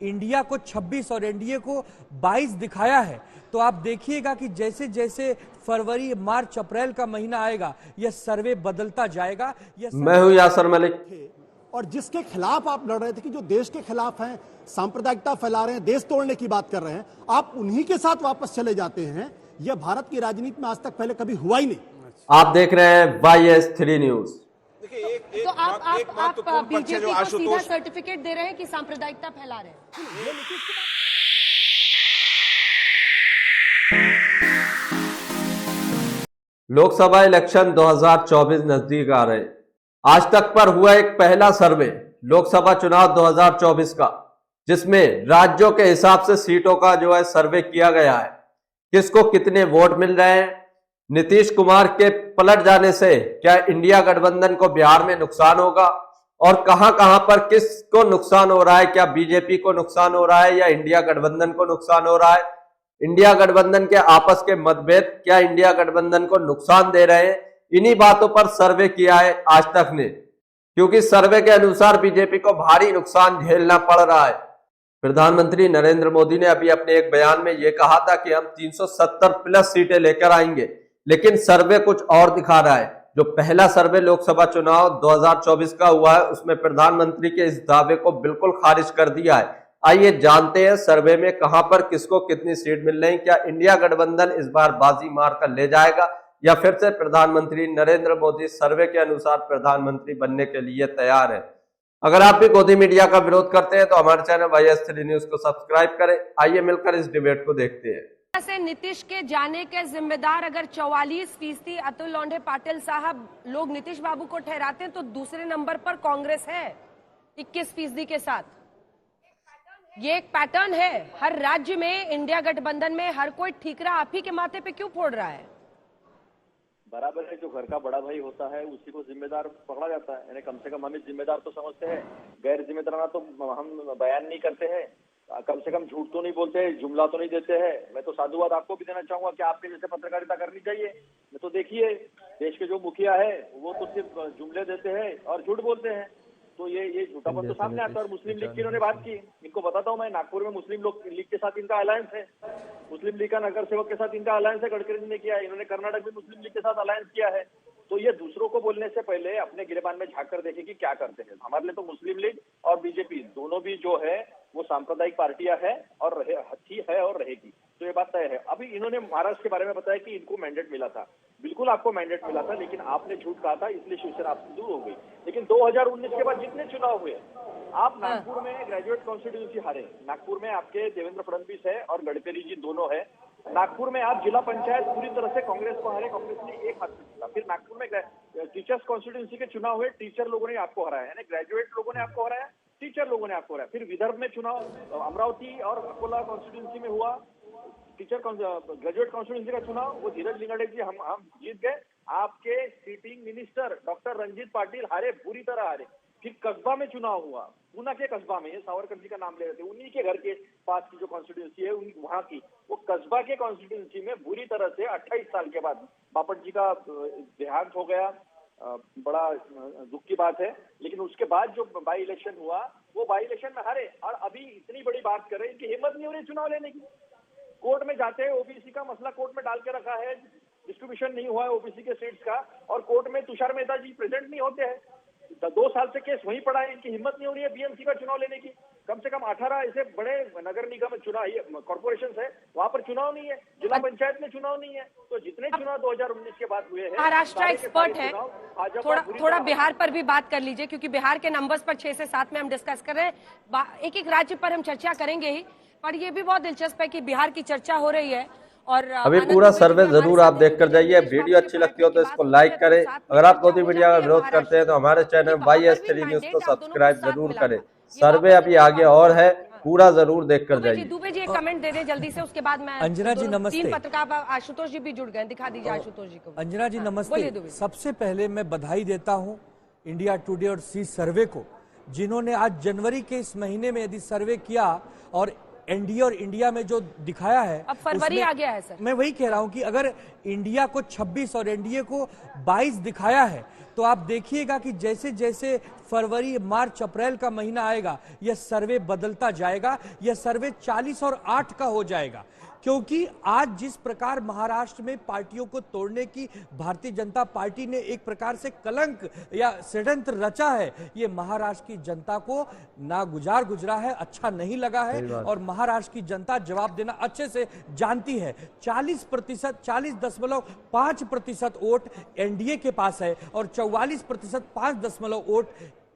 India को 26 और NDA को 22 दिखाया है, तो आप देखिएगा कि जैसे जैसे फरवरी, मार्च, अप्रैल का महीना आएगा यह सर्वे बदलता जाएगा। मैं हूं यासर मलिक। और जिसके खिलाफ आप लड़ रहे थे कि जो देश के खिलाफ हैं, सांप्रदायिकता फैला रहे हैं, देश तोड़ने की बात कर रहे हैं, आप उन्हीं के साथ वापस चले जाते हैं। यह भारत की राजनीति में आज तक पहले कभी हुआ ही नहीं। आप देख रहे हैं YS3 न्यूज। तो आप बीजेपी को सीधा सर्टिफिकेट दे रहे हैं कि सांप्रदायिकता फैला रहे हैं। लोकसभा इलेक्शन 2024 नजदीक आ रहे हैं। आज तक पर हुआ एक पहला सर्वे लोकसभा चुनाव 2024 का, जिसमें राज्यों के हिसाब से सीटों का जो है सर्वे किया गया है, किसको कितने वोट मिल रहे हैं। नीतीश कुमार के पलट जाने से क्या इंडिया गठबंधन को बिहार में नुकसान होगा, और कहां पर किसको नुकसान हो रहा है, क्या बीजेपी को नुकसान हो रहा है या इंडिया गठबंधन को नुकसान हो रहा है। इंडिया गठबंधन के आपस के मतभेद क्या इंडिया गठबंधन को नुकसान दे रहे हैं, इन्हीं बातों पर सर्वे किया है आज तक ने, क्योंकि सर्वे के अनुसार बीजेपी को भारी नुकसान झेलना पड़ रहा है। प्रधानमंत्री नरेंद्र मोदी ने अभी अपने एक बयान में यह कहा था कि हम 370 प्लस सीटें लेकर आएंगे, लेकिन सर्वे कुछ और दिखा रहा है। जो पहला सर्वे लोकसभा चुनाव 2024 का हुआ है, उसमें प्रधानमंत्री के इस दावे को बिल्कुल खारिज कर दिया है। आइए जानते हैं सर्वे में कहां पर किसको कितनी सीट मिल रही। क्या इंडिया गठबंधन इस बार बाजी मार कर ले जाएगा, या फिर से प्रधानमंत्री नरेंद्र मोदी सर्वे के अनुसार प्रधानमंत्री बनने के लिए तैयार है। अगर आप भी गोदी मीडिया का विरोध करते हैं तो हमारे चैनल YS3 न्यूज को सब्सक्राइब करें। आइए मिलकर इस डिबेट को देखते हैं। से नीतीश के जाने के जिम्मेदार अगर 44% अतुल लोंढे पाटिल साहब लोग नीतीश बाबू को ठहराते हैं, तो दूसरे नंबर पर कांग्रेस है 21% के साथ। ये एक पैटर्न है हर राज्य में, इंडिया गठबंधन में हर कोई ठीकरा आप ही के माथे पे क्यों फोड़ रहा है। बराबर है, जो घर का बड़ा भाई होता है उसी को जिम्मेदार पकड़ा जाता है। यानी कम से कम हमें जिम्मेदार तो समझते हैं, गैर जिम्मेदाराना तो हम बयान नहीं करते हैं, कम से कम झूठ तो नहीं बोलते हैं, जुमला तो नहीं देते हैं। मैं तो साधुवाद आपको भी देना चाहूंगा कि आपके जैसे पत्रकारिता करनी चाहिए। मैं तो देखिए, देश के जो मुखिया है वो तो सिर्फ जुमले देते हैं और झूठ बोलते हैं, तो ये झूठापन तो सामने आता है। और मुस्लिम लीग की इन्होंने बात की, इनको बताता हूँ मैं, नागपुर में मुस्लिम लीग के साथ इनका अलायंस है, मुस्लिम लीग का नगर सेवक के साथ इनका अलायंस है, गडकरी जी ने किया है। इन्होंने कर्नाटक में मुस्लिम लीग के साथ अलायंस किया है। तो ये दूसरों को बोलने से पहले अपने गिरेबान में झांक कर देखे कि क्या करते हैं। हमारे लिए तो मुस्लिम लीग और बीजेपी दोनों भी जो है वो सांप्रदायिक पार्टियां है और रहेगी, तो ये बात तय है। अभी इन्होंने महाराष्ट्र के बारे में बताया कि इनको मैंडेट मिला था, बिल्कुल आपको मैंडेट मिला था, लेकिन आपने झूठ कहा था, इसलिए शिवसेना आपसे दूर हो गई। लेकिन 2019 के बाद जितने चुनाव हुए, आप नागपुर में ग्रेजुएट कॉन्स्टिट्यूंसी हारे, नागपुर में आपके देवेंद्र फडणवीस है और गडकरी जी दोनों है। नागपुर में आप जिला पंचायत पूरी तरह से कांग्रेस को हारे, कांग्रेस ने एक हाथ से जीता। फिर नागपुर में टीचर्स कॉन्स्टिट्यूंसी के चुनाव हुए, टीचर लोगों ने आपको हराया, यानी ग्रेजुएट लोगों ने आपको हराया, टीचर लोगों ने आपको हराया। फिर विदर्भ में चुनाव अमरावती और अकोला कॉन्स्टिट्यूंसी में हुआ, ग्रेजुएट कॉन्स्टिट्यूंसी का चुनाव, वो धीरज लिंगाडे जी हम जीत गए। आपके sitting minister doctor Ranjit Patil हारे, बुरी तरह हारे। फिर कस्बा में चुनाव हुआ, पूना के कस्बा में, सावरकर जी का नाम ले रहे थे, उन्हीं के घर के पास की जो कॉन्स्टिट्यूंसी है वहां की, वो कस्बा के कॉन्स्टिट्यूंसी में बुरी तरह से 28 साल के बाद बापट जी का देहांत हो गया। बड़ा दुख की बात है। लेकिन उसके बाद जो बाई इलेक्शन हुआ, वो बाई इलेक्शन में हारे, और अभी इतनी बड़ी बात कर रहे हैं कि हिम्मत नहीं हो रही चुनाव लेने की। कोर्ट में जाते हैं, ओबीसी का मसला कोर्ट में डाल के रखा है, डिस्ट्रीब्यूशन नहीं हुआ है ओबीसी के सीट्स का, और कोर्ट में तुषार मेहता जी प्रेजेंट नहीं होते हैं। 2 साल से केस वहीं पड़ा है, इनकी हिम्मत नहीं हो रही है बीएमसी का चुनाव लेने की। कम से कम 18 ऐसे बड़े नगर निगम चुनाव कॉर्पोरेशन है, वहां पर चुनाव नहीं है, जिला पंचायत में चुनाव नहीं है। तो जितने चुनाव 2019 के बाद हुए हैं, महाराष्ट्र एक्सपर्ट है, थोड़ा बिहार पर भी बात कर लीजिए, क्योंकि बिहार के नंबर्स पर 6 से 7 में हम डिस्कस कर रहे हैं। एक एक राज्य पर हम चर्चा करेंगे ही, पर यह भी बहुत दिलचस्प है कि बिहार की चर्चा हो रही है। और अभी पूरा सर्वे जरूर आप देख कर जाइए। वीडियो अच्छी लगती हो तो इसको लाइक करें। अगर आप गोदी मीडिया का विरोध करते हैं तो हमारे चैनल YS3 न्यूज को सब्सक्राइब जरूर करें। सर्वे अभी आगे और है, पूरा जरूर देख कर जाइए। दुबे जी एक कमेंट दे दें जल्दी से, उसके बाद मैं। अंजना जी नमस्ते। 3 पत्रकार आशुतोष जी भी जुड़ गए, दिखा दीजिए आशुतोष जी को। अंजना जी नमस्ते। सबसे पहले मैं बधाई देता हूं इंडिया टुडे और सी सर्वे को, जिन्होंने आज जनवरी के इस महीने में यदि सर्वे किया और एनडीए और इंडिया में जो दिखाया है, अब फरवरी आ गया है सर। मैं वही कह रहा हूं कि अगर इंडिया को 26 और एनडीए को 22 दिखाया है, तो आप देखिएगा कि जैसे जैसे फरवरी, मार्च, अप्रैल का महीना आएगा, यह सर्वे बदलता जाएगा। यह सर्वे 40 और 8 का हो जाएगा, क्योंकि आज जिस प्रकार महाराष्ट्र में पार्टियों को तोड़ने की भारतीय जनता पार्टी ने एक प्रकार से कलंक या षड्यंत्र रचा है, ये महाराष्ट्र की जनता को नागुजार गुजरा है, अच्छा नहीं लगा है। और महाराष्ट्र की जनता जवाब देना अच्छे से जानती है। 40%, 40.5% वोट एनडीए के पास है और 44% 5 वोट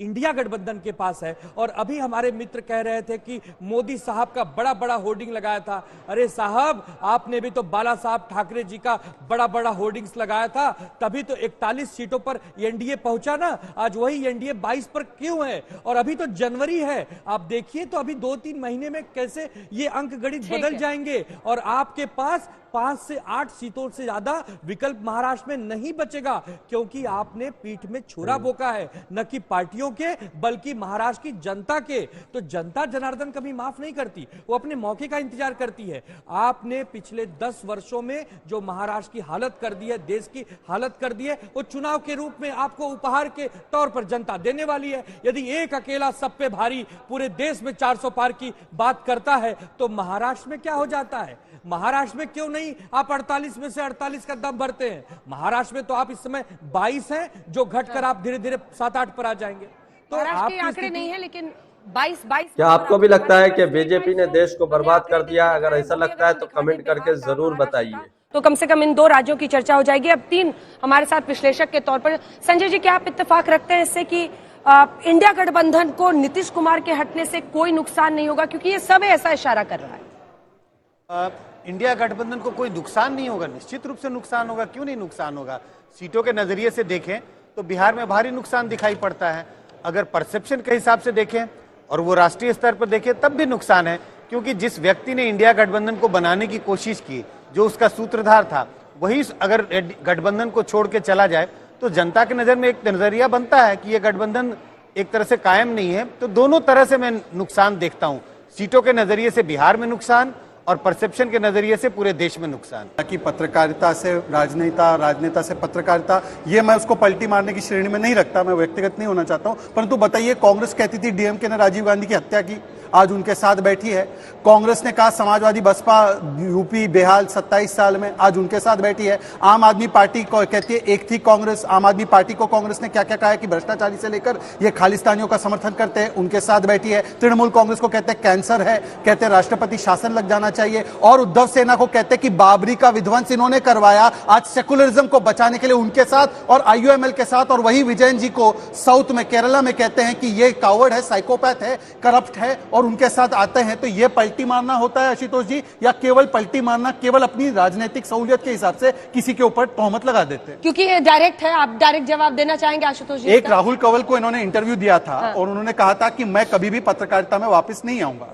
इंडिया गठबंधन के पास है। और अभी हमारे मित्र कह रहे थे कि मोदी साहब का बड़ा बड़ा होर्डिंग लगाया था। अरे साहब, आपने भी तो बाला साहब ठाकरे जी का बड़ा बड़ा होर्डिंग्स लगाया था, तभी तो 41 सीटों पर एनडीए पहुंचा ना। आज वही एनडीए 22 पर क्यों है? और अभी तो जनवरी है, आप देखिए तो अभी 2-3 महीने में कैसे ये अंक गणित बदल जाएंगे और आपके पास 5 से 8 सीटों से ज्यादा विकल्प महाराष्ट्र में नहीं बचेगा, क्योंकि आपने पीठ में छुरा बोका है, न कि पार्टियों के बल्कि महाराष्ट्र की जनता के। तो जनता जनार्दन कभी माफ नहीं करती, वो अपने मौके का इंतजार करती है। आपने पिछले 10 वर्षों में जो महाराष्ट्र की हालत कर दी है, देश की हालत कर दी है, वो चुनाव के रूप में आपको उपहार के तौर पर जनता देने वाली है। यदि एक अकेला सब पे भारी पूरे देश में 400 पार की बात करता है, तो महाराष्ट्र में क्या हो जाता है? महाराष्ट्र में क्यों नहीं आप 48 में से 48 का दम भरते हैं? महाराष्ट्र में तो आप इस समय 22 हैं, जो घटकर आप धीरे धीरे 7-8 पर आ जाएंगे। तो महाराष्ट्र के आंकड़े नहीं है, लेकिन 22 क्या आपको भी लगता है कि बीजेपी ने देश को बर्बाद कर दिया? अगर ऐसा लगता है तो कमेंट करके जरूर बताइए। तो कम से कम इन 2 राज्यों की चर्चा हो जाएगी। अब 3 हमारे साथ विश्लेषक के तौर पर। संजय जी, क्या आप इत्तेफाक रखते हैं इससे कि इंडिया गठबंधन को नीतीश कुमार के हटने से कोई नुकसान नहीं होगा? क्योंकि ये सब ऐसा इशारा कर रहा है। इंडिया गठबंधन को कोई नुकसान नहीं होगा, निश्चित रूप से नुकसान होगा। क्यों नहीं नुकसान होगा? सीटों के नजरिए से देखें तो बिहार में भारी नुकसान दिखाई पड़ता है। अगर परसेप्शन के हिसाब से देखें और वो राष्ट्रीय स्तर पर देखें तब भी नुकसान है, क्योंकि जिस व्यक्ति ने इंडिया गठबंधन को बनाने की कोशिश की, जो उसका सूत्रधार था, वही अगर गठबंधन को छोड़ के चला जाए तो जनता के नजर में एक नजरिया बनता है कि यह गठबंधन एक तरह से कायम नहीं है। तो दोनों तरह से मैं नुकसान देखता हूं, सीटों के नजरिए से बिहार में नुकसान और परसेप्शन के नजरिए से पूरे देश में नुकसान। कि पत्रकारिता से राजनेता, राजनेता से पत्रकारिता, ये मैं उसको पलटी मारने की श्रेणी में नहीं रखता, मैं व्यक्तिगत नहीं होना चाहता हूं। परंतु बताइए, कांग्रेस कहती थी डीएमके ने राजीव गांधी की हत्या की, आज उनके साथ बैठी है। कांग्रेस ने कहा समाजवादी बसपा यूपी बेहाल 27 साल में, आज उनके साथ बैठी है। आम आदमी पार्टी को कहती है एक थी कांग्रेस, आम आदमी पार्टी को कांग्रेस ने क्या क्या कहा है कि भ्रष्टाचारी से लेकर ये खालिस्तानियों का समर्थन करते हैं, उनके साथ बैठी है। तृणमूल कांग्रेस को कहते हैं कैंसर है, कहते हैं राष्ट्रपति शासन लग जाना चाहिए। और उद्धव सेना को कहते हैं कि बाबरी का विध्वंस इन्होंने करवाया, आज सेकुलरिज्म को बचाने के लिए उनके साथ और आईयूएमएल के साथ। और वही विजयन जी को साउथ में, केरला में कहते हैं कि ये कावर्ड है, साइकोपैथ है, करप्ट है, और उनके साथ आते हैं। तो ये पलटी मारना होता है आशुतोष जी, या केवल पलटी मारना केवल अपनी राजनीतिक सहूलियत के हिसाब से किसी के ऊपर तोहमत लगा देते हैं? क्योंकि ये डायरेक्ट है, आप डायरेक्ट जवाब देना चाहेंगे आशुतोष जी? एक राहुल कंवल को इन्होंने इंटरव्यू दिया था और उन्होंने कहा था कि मैं कभी भी पत्रकारिता में वापस नहीं आऊंगा।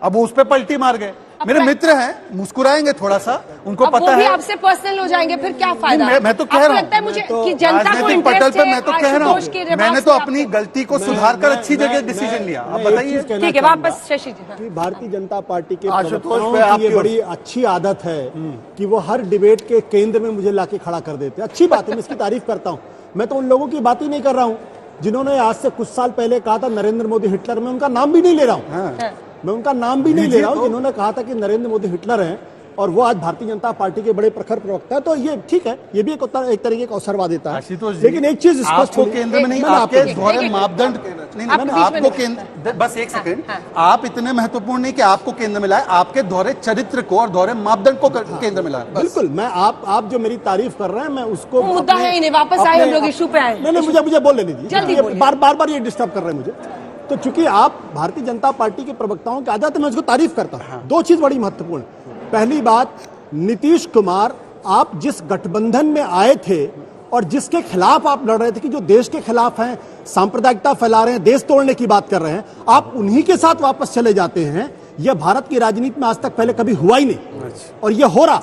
अब वो उस पर पलटी मार गए। मेरे मित्र हैं, मुस्कुराएंगे थोड़ा सा, उनको पता है। आपसे पर्सनल हो जाएंगे, फिर क्या फायदा? मैं तो कह रहा हूँ, मुझे कि जनता को राजनीतिक पटल पे मैं तो कह रहा हूँ, मैंने तो अपनी आपको गलती को सुधार कर अच्छी जगह डिसीजन लिया। आप बताइए। ठीक है, वापस शशि जी। भारतीय जनता पार्टी के आशुतोष प्रवक्ताओं पे की आपकी ये बड़ी अच्छी आदत है कि वो हर डिबेट के केंद्र में मुझे लाके खड़ा कर देते हैं। अच्छी बात है, मैं इसकी तारीफ करता हूँ। मैं तो उन लोगों की बात ही नहीं कर रहा हूँ जिन्होंने आज से कुछ साल पहले कहा था नरेंद्र मोदी हिटलर। मैं उनका नाम भी नहीं ले रहा हूँ, मैं उनका नाम भी नहीं ले रहा हूं, जिन्होंने कहा था कि नरेंद्र मोदी हिटलर हैं और वो आज भारतीय जनता पार्टी के बड़े प्रखर प्रवक्ता है। तो ये ठीक है, ये भी एक तरीके का अवसरवादिता है। लेकिन एक चीज स्पष्ट आपको केंद्र में नहीं, आपके द्वारा मापदंड नहीं, आपको केंद्र, बस एक सेकंड, आप इतने महत्वपूर्ण नहीं कि आपको केंद्र में लाए, आपके दोहरे चरित्र को और दोहरे मापदंड को केंद्र में लाए। बिल्कुल, मैं आप जो मेरी तारीफ कर रहे हैं, मैं उसको मुद्दा है ही नहीं, वापस आए हम लोग इशू पे आए। नहीं, मुझे बोलने दीजिए, बार ये डिस्टर्ब कर रहे हैं मुझे। तो चूंकि आप भारतीय जनता पार्टी के प्रवक्ताओं की आदत है, मैं उसको तारीफ करता हूं। 2 चीज बड़ी महत्वपूर्ण। पहली बात, नीतीश कुमार, आप जिस गठबंधन में आए थे और जिसके खिलाफ आप लड़ रहे थे कि जो देश के खिलाफ हैं, सांप्रदायिकता फैला रहे हैं, देश तोड़ने की बात कर रहे हैं, आप उन्हीं के साथ वापस चले जाते हैं। यह भारत की राजनीति में आज तक पहले कभी हुआ ही नहीं, और यह हो रहा।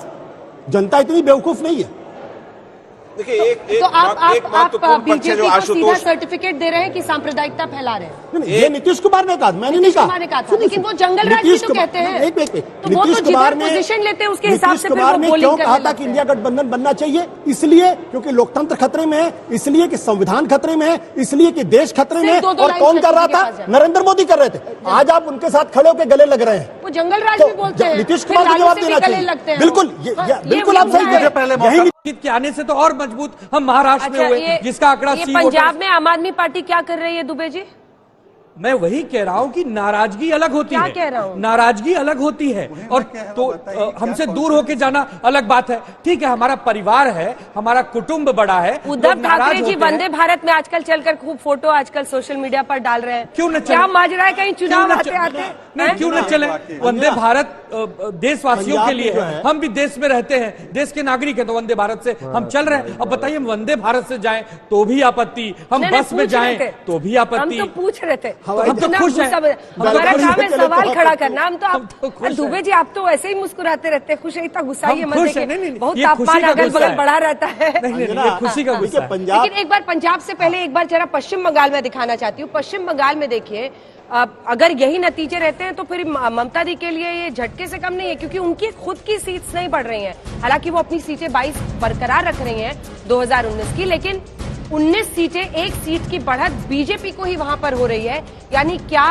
जनता इतनी बेवकूफ नहीं है। देखिए तो आप महत्वपूर्ण पक्ष है जो बीजेपी को सीधा आशुतोष सर्टिफिकेट दे रहे हैं कि सांप्रदायिकता फैला रहे हैं। नहीं, ये नीतीश कुमार ने कहा, मैंने नहीं कहा। कुमार ने कहा था, लेकिन वो जंगल राज भी तो कहते हैं। एक तो वो तो जिधर पोजीशन लेते हैं उसके हिसाब से फिर वो ने बोलिंग क्यों करने कहा था लगते कि हैं। इंडिया गठबंधन बनना चाहिए? इसलिए क्योंकि लोकतंत्र खतरे में है, इसलिए कि संविधान खतरे में है, इसलिए कि देश खतरे में है। सिर्फ दो और लाइन कौन कर रहा के पास था? जाए। नरेंद्र मोदी कर रहे थे। आज आप उनके साथ खड़े होकर गले लग रहे हैं। वो जंगल राज तो भी बोलते हैं, नीतीश फिर कुमार को लालू जवाब से भी देना गले चाहिए। लगते हैं। बिल्कुल, हाँ, बिल्कुल ये आप सही है। कह रहे हैं। पहले यही जीत के आने से तो और मजबूत हम महाराष्ट्र में हुए, जिसका आंकड़ा ये सी पंजाब में आम आदमी पार्टी क्या कर रही है दुबे जी? मैं वही कह रहा हूं कि नाराजगी अलग होती क्या है। कह रहा हूं? नाराजगी अलग होती है और तो हमसे दूर होके जाना अलग बात है। ठीक है, हमारा परिवार है, हमारा कुटुंब बड़ा है। उद्धव लोग नाराज ठाकरे जी होते हैं। वंदे भारत में आजकल चलकर खूब फोटो आजकल सोशल मीडिया पर डाल रहे हैं। क्यों न चले? क्या माजरा है, कहीं चुनाव क्यों न आते चले? आते नहीं, क्यों न चले? वंदे भारत देशवासियों पंजाब के लिए में जो है। है- हम भी देश में रहते हैं, देश के नागरिक हैं, तो वंदे भारत से हम चल रहे हैं। अब बताइए, वंदे भारत से जाएं तो भी आपत्ति, हम नहीं, बस में पूछ रहे जाएं थे। तो भी आपत्ति। हम तो पूछ रहे थे। हम तो इतना खुश हैं। गुस्सा हमारा काम है सवाल खड़ा करना। हम तो खुश हैं। दुबे जी आप तो ऐसे ही मुस्कुराते रहते हैं, खुश है, इतना गुस्सा हम ये मत खुश हैं। देखिए। नहीं, नहीं, बहुत ये खुशी तापमान का अगल गुस्सा बगल है। बढ़ा रहता है। नहीं, नहीं, ये खुशी का गुस्सा है। पंजाब लेकिन एक बार पंजाब से पहले एक बार जरा पश्चिम बंगाल में दिखाना चाहती हूँ। पश्चिम बंगाल में देखिए, अगर यही नतीजे रहते हैं तो फिर ममता दी के लिए ये झटके से कम नहीं है, क्योंकि उनकी खुद की सीट्स नहीं बढ़ रही हैं। हालांकि वो अपनी सीटें 22 बरकरार रख रही हैं 2019 की, लेकिन 19 सीटें, एक सीट की बढ़त बीजेपी को ही वहां पर हो रही है। यानी क्या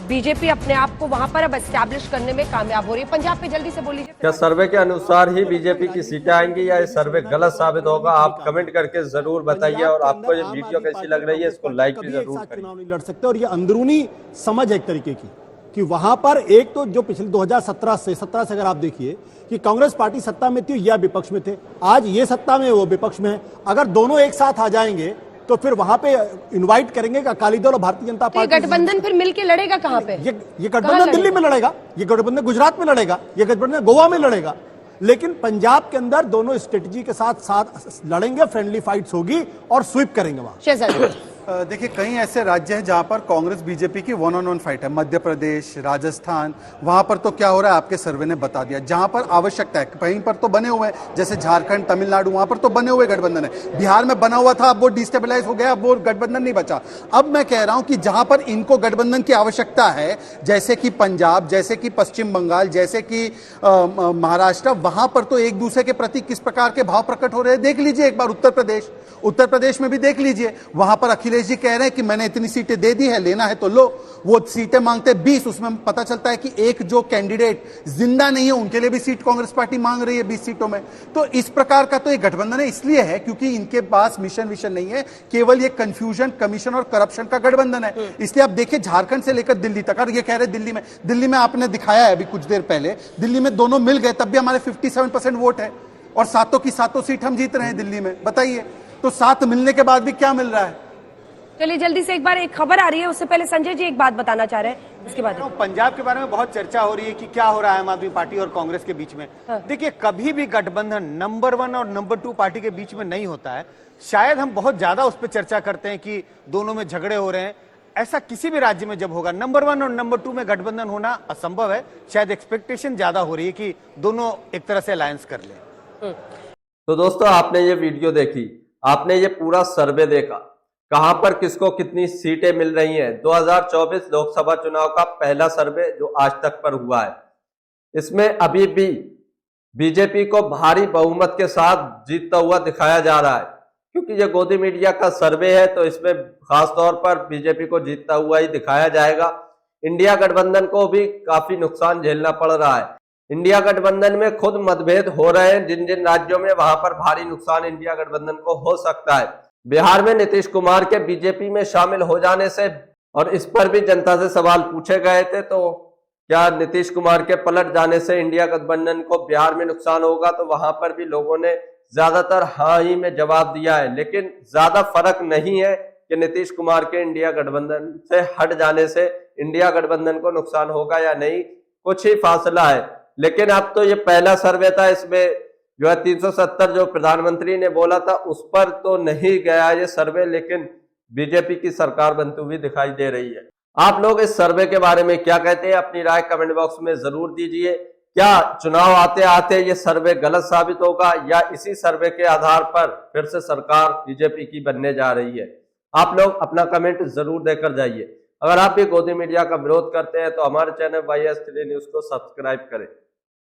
बीजेपी अपने आप को वहां पर अब एस्टैब्लिश करने में कामयाब हो रही है? पंजाब पे जल्दी से बोल लीजिए। क्या सर्वे के अनुसार ही बीजेपी की सीटें आएंगी या ये सर्वे गलत साबित होगा? आप कमेंट करके जरूर बताइए और आपको ये वीडियो कैसी लग रही है इसको लाइक भी जरूर करिए। चुनाव नहीं लड़ सकते। और ये अंदरूनी समझ है एक तरीके की कि वहां पर एक तो जो पिछले 2017 से 17 से अगर आप देखिए कि कांग्रेस पार्टी सत्ता में थी या विपक्ष में थे, आज ये सत्ता में वो विपक्ष में है। अगर दोनों एक साथ आ जाएंगे तो फिर वहां पे इनवाइट करेंगे कि अकाली दल और भारतीय जनता तो ये पार्टी गठबंधन फिर मिलके लड़ेगा कहाँ पे? ये गठबंधन दिल्ली में लड़ेगा, ये गठबंधन गुजरात में लड़ेगा, ये गठबंधन गोवा में लड़ेगा। लेकिन पंजाब के अंदर दोनों स्ट्रेटजी के साथ साथ लड़ेंगे, फ्रेंडली फाइट्स होगी और स्वीप करेंगे वहां। शहजाद देखिए कई ऐसे राज्य हैं जहां पर कांग्रेस बीजेपी की वन ऑन वन फाइट है। मध्य प्रदेश, राजस्थान, वहां पर तो क्या हो रहा है आपके सर्वे ने बता दिया। जहां पर आवश्यकता है कहीं पर तो बने हुए हैं, जैसे झारखंड, तमिलनाडु, वहां पर तो बने हुए गठबंधन है। बिहार में बना हुआ था, अब वो डिस्टेबलाइज हो गया, अब वो गठबंधन नहीं बचा। अब मैं कह रहा हूं कि जहां पर इनको गठबंधन की आवश्यकता है, जैसे कि पंजाब, जैसे कि पश्चिम बंगाल, जैसे कि महाराष्ट्र, वहां पर तो एक दूसरे के प्रति किस प्रकार के भाव प्रकट हो रहे हैं देख लीजिए एक बार। उत्तर प्रदेश में भी देख लीजिए, वहां पर अखिलेश जी कह रहे हैं कि मैंने इतनी सीटें दे दी है, लेना है तो लो। वो सीटें मांगते 20, उसमें पता चलता है कि एक जो कैंडिडेट जिंदा नहीं है उनके लिए भी सीट कांग्रेस पार्टी मांग रही है 20 सीटों में। तो इस प्रकार का तो एक गठबंधन है, इसलिए है क्योंकि इनके पास मिशन विशन नहीं है, केवल ये कंफ्यूजन, कमीशन और करप्शन का गठबंधन है। इसलिए आप देखिए झारखंड से लेकर दिल्ली तक, और ये कह रहे दिल्ली में आपने दिखाया है अभी कुछ देर पहले, दिल्ली में दोनों मिल गए तब भी हमारे 57% वोट है और सातों की सातों सीट हम जीत रहे हैं दिल्ली में। बताइए, तो सात मिलने के बाद भी क्या मिल रहा है? चलिए जल्दी से, एक बार एक खबर आ रही है, उससे पहले संजय जी एक बात बताना चाह रहे हैं, उसके बाद पंजाब के बारे में बहुत चर्चा हो रही है कि क्या हो रहा है आम आदमी पार्टी और कांग्रेस के बीच में। देखिए, कभी भी गठबंधन नंबर 1 और नंबर 2 पार्टी के बीच में नहीं होता है। शायद हम बहुत ज्यादा उस पर चर्चा करते हैं कि दोनों में झगड़े हो रहे हैं, ऐसा किसी भी राज्य में जब होगा नंबर 1 और नंबर 2 में गठबंधन होना असंभव है। शायद एक्सपेक्टेशन ज्यादा हो रही है कि दोनों एक तरह से अलायंस कर लें। तो दोस्तों, आपने ये वीडियो देखी, आपने ये पूरा सर्वे देखा, कहां पर किसको कितनी सीटें मिल रही हैं। 2024 लोकसभा चुनाव का पहला सर्वे जो आज तक पर हुआ है, इसमें अभी भी बीजेपी को भारी बहुमत के साथ जीतता हुआ दिखाया जा रहा है। क्योंकि ये गोदी मीडिया का सर्वे है तो इसमें खासतौर पर बीजेपी को जीतता हुआ ही दिखाया जाएगा। इंडिया गठबंधन को भी काफी नुकसान झेलना पड़ रहा है। इंडिया गठबंधन में खुद मतभेद हो रहे हैं, जिन जिन राज्यों में वहां पर भारी नुकसान इंडिया गठबंधन को हो सकता है। बिहार में नीतीश कुमार के बीजेपी में शामिल हो जाने से, और इस पर भी जनता से सवाल पूछे गए थे, तो क्या नीतीश कुमार के पलट जाने से इंडिया गठबंधन को बिहार में नुकसान होगा, तो वहां पर भी लोगों ने ज्यादातर हाँ ही में जवाब दिया है। लेकिन ज्यादा फर्क नहीं है कि नीतीश कुमार के इंडिया गठबंधन से हट जाने से इंडिया गठबंधन को नुकसान होगा या नहीं, कुछ ही फासला है। लेकिन अब तो ये पहला सर्वे था, इसमें जो है 370 जो प्रधानमंत्री ने बोला था उस पर तो नहीं गया ये सर्वे, लेकिन बीजेपी की सरकार बनती हुई दिखाई दे रही है। आप लोग इस सर्वे के बारे में क्या कहते हैं? अपनी राय कमेंट बॉक्स में जरूर दीजिए। क्या चुनाव आते आते ये सर्वे गलत साबित होगा या इसी सर्वे के आधार पर फिर से सरकार बीजेपी की बनने जा रही है? आप लोग अपना कमेंट जरूर देकर जाइए। अगर आप भी गोदी मीडिया का विरोध करते हैं तो हमारे चैनल YS3 न्यूज को सब्सक्राइब करें।